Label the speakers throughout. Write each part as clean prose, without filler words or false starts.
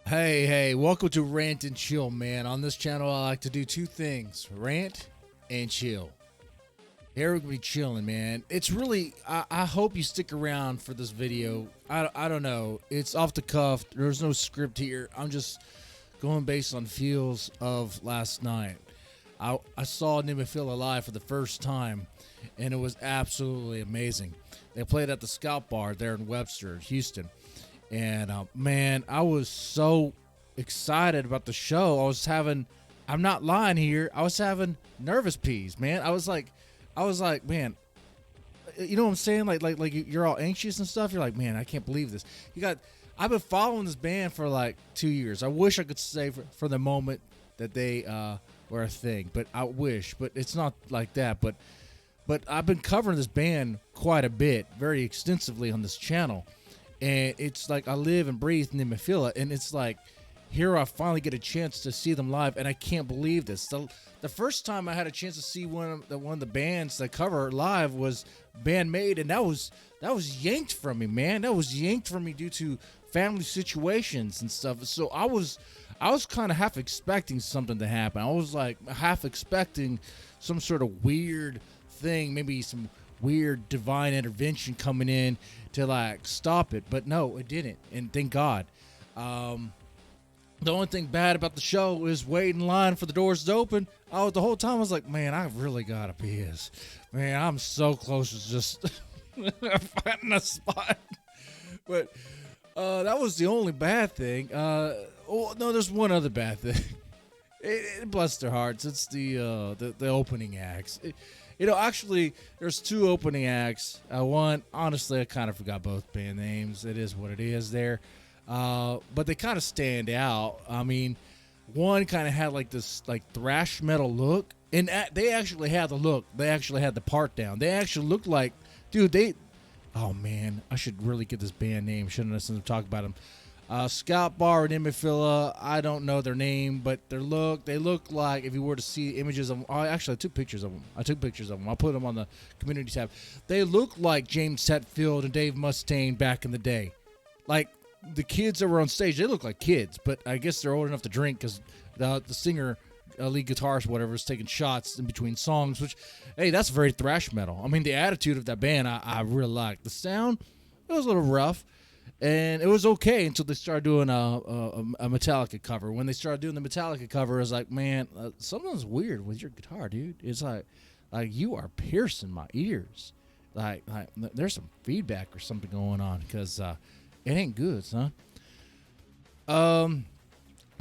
Speaker 1: Hey, welcome to Rant and Chill, man. On this channel, I like to do two things, rant and chill. Here we're going to be chilling, man. It's really, I hope you stick around for this video. I don't know. It's off the cuff. There's no script here. I'm just going based on feels of last night. I saw NEMOPHILA live for the first time, and it was absolutely amazing. They played at the Scout Bar there in Webster, Houston. And man, I was so excited about the show. I'm not lying here, I was having nervous peas, man. I was like, man, you know what I'm saying? Like you're all anxious and stuff. You're like, man, I can't believe this. I've been following this band for like 2 years. I wish I could say for the moment that they were a thing, but I wish, but it's not like that. But I've been covering this band quite a bit, very extensively on this channel. And it's like I live and breathe NEMOPHILA, and it's like here I finally get a chance to see them live, and I can't believe this. The first time I had a chance to see one of the bands that cover live was Bandmate, and that was yanked from me, man. That was yanked from me due to family situations and stuff. So I was kind of half expecting something to happen. I was like half expecting some sort of weird thing, maybe some weird divine intervention coming in to like stop it, but no, it didn't, and thank God. The only thing bad about the show is waiting in line for the doors to open. The whole time I was like, man, I really gotta piss, man. I'm so close to just finding a spot. But that was the only bad thing. Oh no, there's one other bad thing. It bless their hearts. It's the opening acts. Actually, there's two opening acts. One, honestly, I kind of forgot both band names. It is what it is there. But they kind of stand out. I mean, one kind of had like this like thrash metal look, and they actually had the look. They actually had the part down. They actually looked like, dude, oh man, I should really get this band name. Shouldn't have listened to talk about them. Scout Bar and NEMOPHILA, I don't know their name, but they look like, if you were to see images of them, I took pictures of them. I'll put them on the community tab. They look like James Hetfield and Dave Mustaine back in the day. Like, the kids that were on stage, they look like kids, but I guess they're old enough to drink because the singer, lead guitarist, whatever, is taking shots in between songs, which, hey, that's very thrash metal. I mean, the attitude of that band, I really like. The sound, it was a little rough. And it was okay until they started doing a Metallica cover. When they started doing the Metallica cover, I was like, man, something's weird with your guitar, dude. It's like you are piercing my ears. Like there's some feedback or something going on, because it ain't good, son. The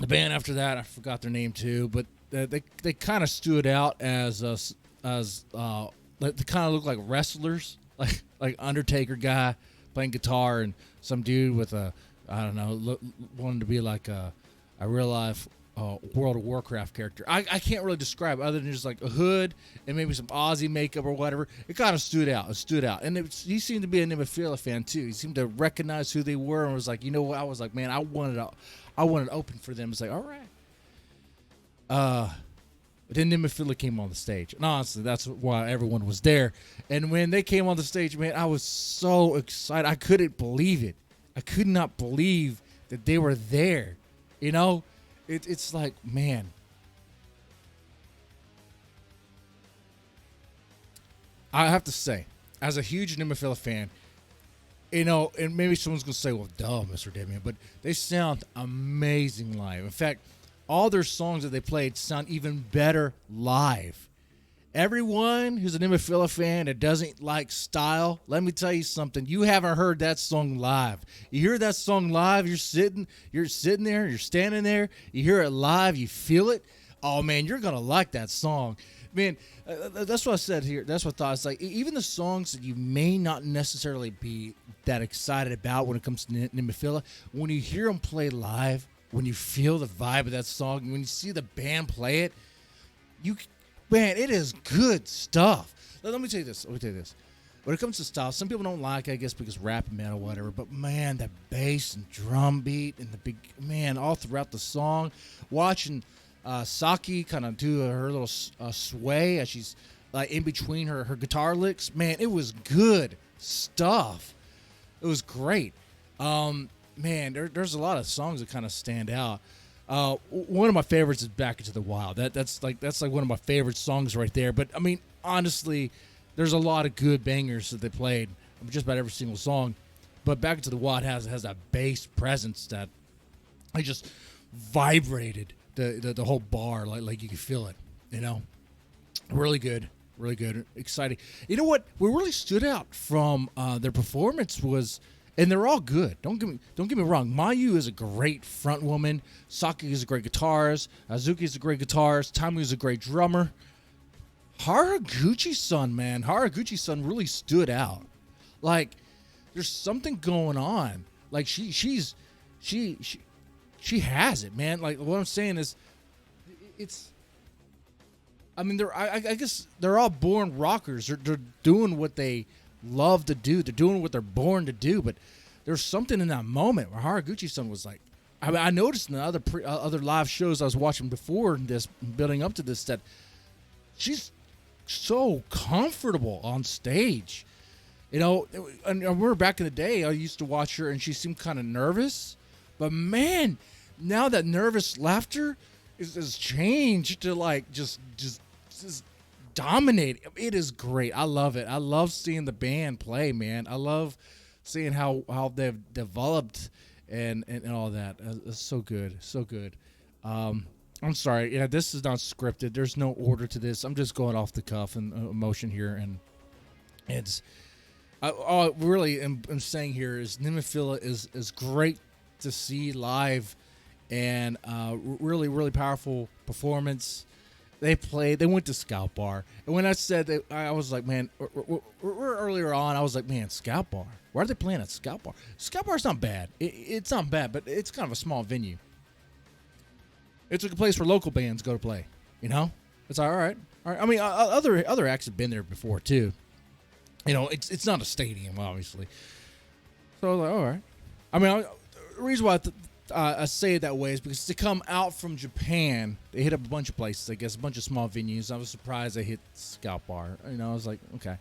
Speaker 1: band after that, I forgot their name too, but they kind of stood out as they kind of look like wrestlers, like Undertaker guy playing guitar, and some dude with wanted to be like a real life World of Warcraft character. I can't really describe it other than just like a hood and maybe some Aussie makeup or whatever. It kind of stood out. And he seemed to be a NEMOPHILA fan too. He seemed to recognize who they were and was like, you know what? I was like, man, I wanted to open for them. It's like, all right. Then NEMOPHILA came on the stage, and honestly, that's why everyone was there. And when they came on the stage, man, I was so excited. I couldn't believe it. I could not believe that they were there. You know, it's like, man, I have to say, as a huge NEMOPHILA fan, you know, and maybe someone's gonna say, well, duh, Mr. Demian, but they sound amazing live. In fact, all their songs that they played sound even better live. Everyone who's a NEMOPHILA fan that doesn't like style, let me tell you something. You haven't heard that song live. You hear that song live, you're sitting there, you're standing there, you hear it live, you feel it. Oh, man, you're going to like that song. Man, that's what I said here. That's what I thought. It's like, even the songs that you may not necessarily be that excited about when it comes to NEMOPHILA, when you hear them play live, when you feel the vibe of that song, when you see the band play it, man, it is good stuff. Let me tell you this. When it comes to style, some people don't like it, I guess, because rap and metal, whatever. But man, the bass and drum beat and the big, man, all throughout the song, watching Saki kind of do her little sway as she's like in between her guitar licks, man, it was good stuff. It was great. man, there's a lot of songs that kind of stand out. One of my favorites is "Back Into the Wild." That's like one of my favorite songs right there. But I mean, honestly, there's a lot of good bangers that they played, just about every single song. But "Back Into the Wild" has that bass presence that I just vibrated the whole bar, like you could feel it. You know, really good, exciting. You know what? What really stood out from their performance was. And they're all good. Don't get me wrong. Mayu is a great front woman. Saki is a great guitarist. Azuki is a great guitarist. Tamu is a great drummer. Haraguchi-san, man. Haraguchi-san really stood out. Like, there's something going on. Like, she has it, man. Like, what I'm saying is, it's. I mean, I guess they're all born rockers. They're doing what they love to do. They're doing what they're born to do. But there's something in that moment where Haraguchi-san was like, I mean, I noticed in the other live shows I was watching before this, building up to this, that she's so comfortable on stage. You know, and I remember back in the day, I used to watch her and she seemed kind of nervous. But man, now that nervous laughter is changed to like just dominate. It is great. I love it. I love seeing the band play, man. I love seeing how they've developed and all that. It's so good. So good. I'm sorry. Yeah, this is not scripted. There's no order to this. I'm just going off the cuff and emotion here. And it's all I really am saying here is NEMOPHILA is great to see live and really, really powerful performance. They went to Scout Bar. And when I said that, I was like, man, earlier on, I was like, man, Scout Bar. Why are they playing at Scout Bar? Scout Bar's not bad. It's not bad, but it's kind of a small venue. It's a place where local bands go to play, you know? It's all right. All right. I mean, other acts have been there before, too. You know, it's not a stadium, obviously. So I was like, all right. I mean, the reason why I say it that way is because to come out from Japan, they hit up a bunch of places, I guess, a bunch of small venues. I was surprised they hit Scout Bar. You know, I was like, okay.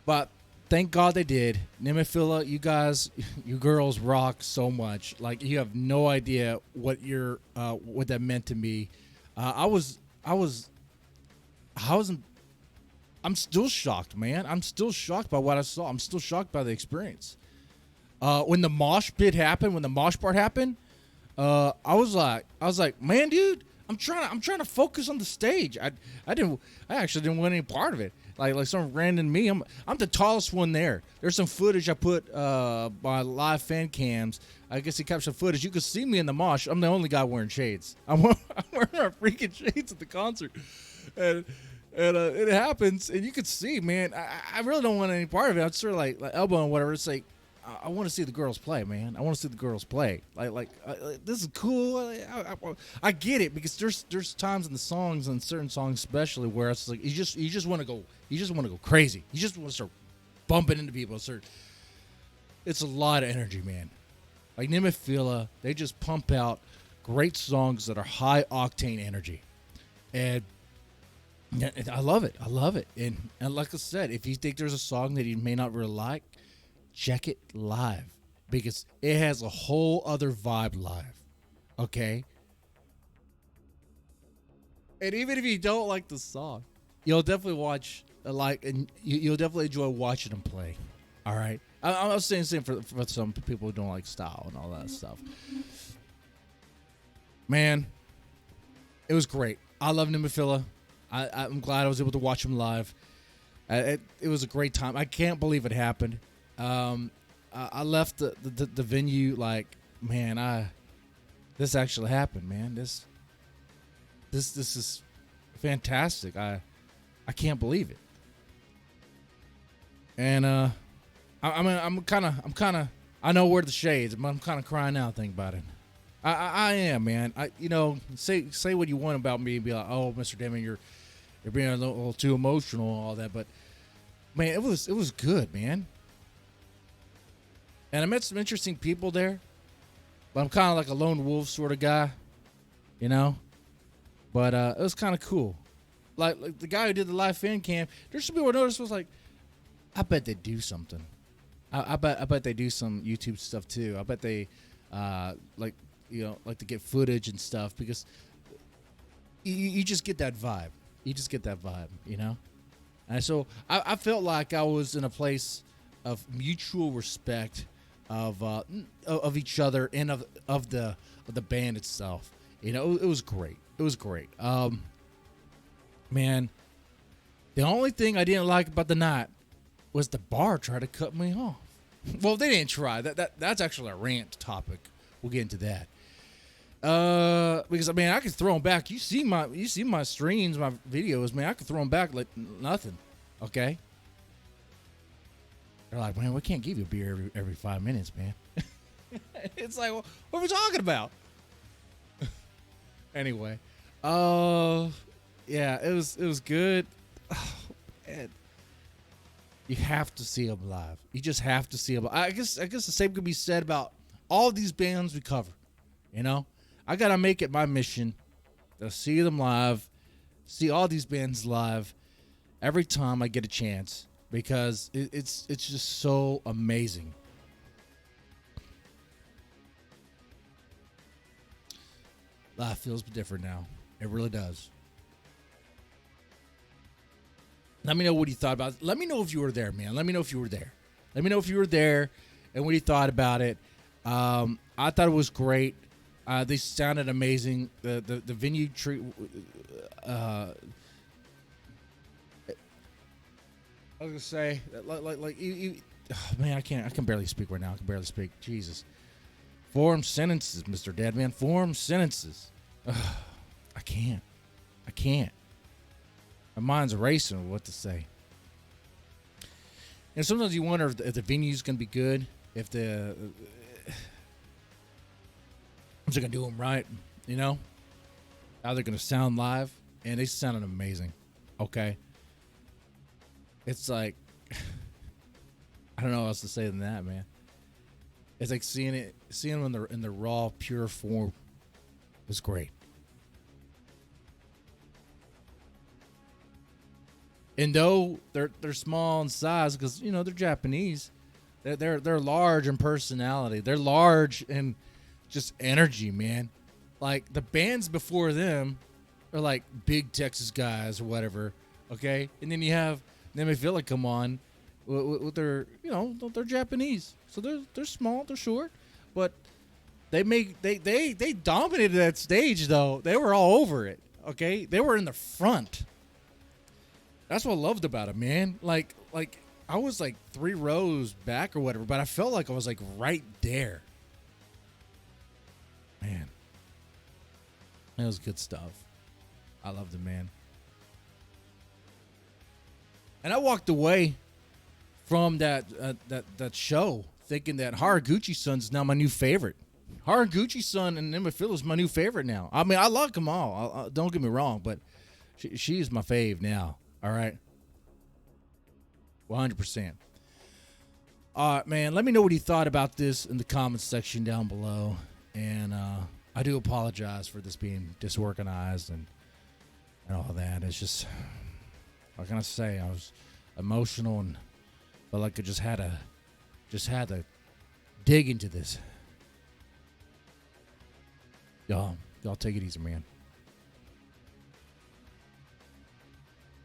Speaker 1: But thank God they did. NEMOPHILA, you guys, you girls rock so much. Like, you have no idea what that meant to me. I'm still shocked, man. I'm still shocked by what I saw. I'm still shocked by the experience. When the mosh pit happened, when the mosh part happened, I was like, man, dude, I'm trying to focus on the stage. I actually didn't want any part of it. Like some random me. I'm the tallest one there. There's some footage I put by live fan cams. I guess he captured footage. You could see me in the mosh. I'm the only guy wearing shades. I'm wearing our freaking shades at the concert, and it happens, and you could see, man. I really don't want any part of it. I'm sort of like elbowing whatever. It's like, I want to see the girls play, man. I want to see the girls play. Like this is cool. I get it, because there's times in the songs, and certain songs especially, where it's like you just want to go crazy. You just want to start bumping into people. It's a lot of energy, man. Like NEMOPHILA, they just pump out great songs that are high octane energy, and I love it. And like I said, if you think there's a song that you may not really like, check it live, because it has a whole other vibe live. Okay? And even if you don't like the song, you'll definitely and you'll definitely enjoy watching them play. All right? I was saying the same for some people who don't like style and all that stuff. Man, it was great. I love NEMOPHILA. I'm glad I was able to watch them live. It was a great time. I can't believe it happened. I left the venue like, man, this actually happened, man. This is fantastic. I can't believe it. And I'm kind of I know where the shades, but I'm kind of crying out thinking about it. I am, man. Say what you want about me and be like, oh, Mr. Damon, you're being a little too emotional and all that, but man, it was good, man. And I met some interesting people there, but I'm kind of like a lone wolf sort of guy, you know? But it was kind of cool. Like the guy who did the live fan cam, there's some people I noticed was like, I bet they do something. I bet they do some YouTube stuff too. I bet they like like to get footage and stuff because you just get that vibe. You just get that vibe, And so I felt like I was in a place of mutual respect of each other and of the band itself. It was great. It was great. Man, the only thing I didn't like about the night was the bar tried to cut me off. Well, they didn't try. That's actually a rant topic. We'll get into that. Because I could throw them back. You see my streams, my videos, man. I could throw them back like nothing. Okay. They're like, man, we can't give you a beer every 5 minutes, man. It's like, well, what are we talking about? Anyway, yeah, it was good. Oh, man. You have to see them live. You just have to see them. I guess the same could be said about all these bands we cover. I gotta make it my mission to see them live, see all these bands live every time I get a chance because it's just so amazing. Life feels different now. It really does. Let me know what you thought about it. Let me know if you were there, man. Let me know if you were there. Let me know if you were there and what you thought about it. I thought it was great. They sounded amazing. The venue treat. I was gonna say man, I can barely speak right now. I can barely speak. Jesus. Form sentences, Mr. Deadman. Form sentences. I can't. My mind's racing with what to say. And sometimes you wonder if the venue's going to be good, if they're going to do them right, how they're going to sound live. And they sounded amazing. Okay. It's like, I don't know what else to say than that, man. It's like seeing them in the raw, pure form was great. And though they're small in size, because they're Japanese, they're large in personality. They're large in just energy, man. Like the bands before them are like big Texas guys or whatever. Okay, and then you have NEMOPHILA come on with their they're Japanese, so they're small, they're short, but they dominated that stage though. They were all over it. Okay, they were in the front. That's what I loved about it, man. Like I was like 3 rows back or whatever, but I felt like I was like right there. Man, that was good stuff. I loved it, man. And I walked away from that show thinking that Haraguchi-san's now my new favorite. Haraguchi-san and NEMOPHILA is my new favorite now. I mean, I like them all. Don't get me wrong, but she's my fave now. All right. 100%. All right, man. Let me know what you thought about this in the comments section down below. And I do apologize for this being disorganized and all that. It's just, what can I say? I was emotional and felt like I just had to dig into this. Y'all take it easy, man.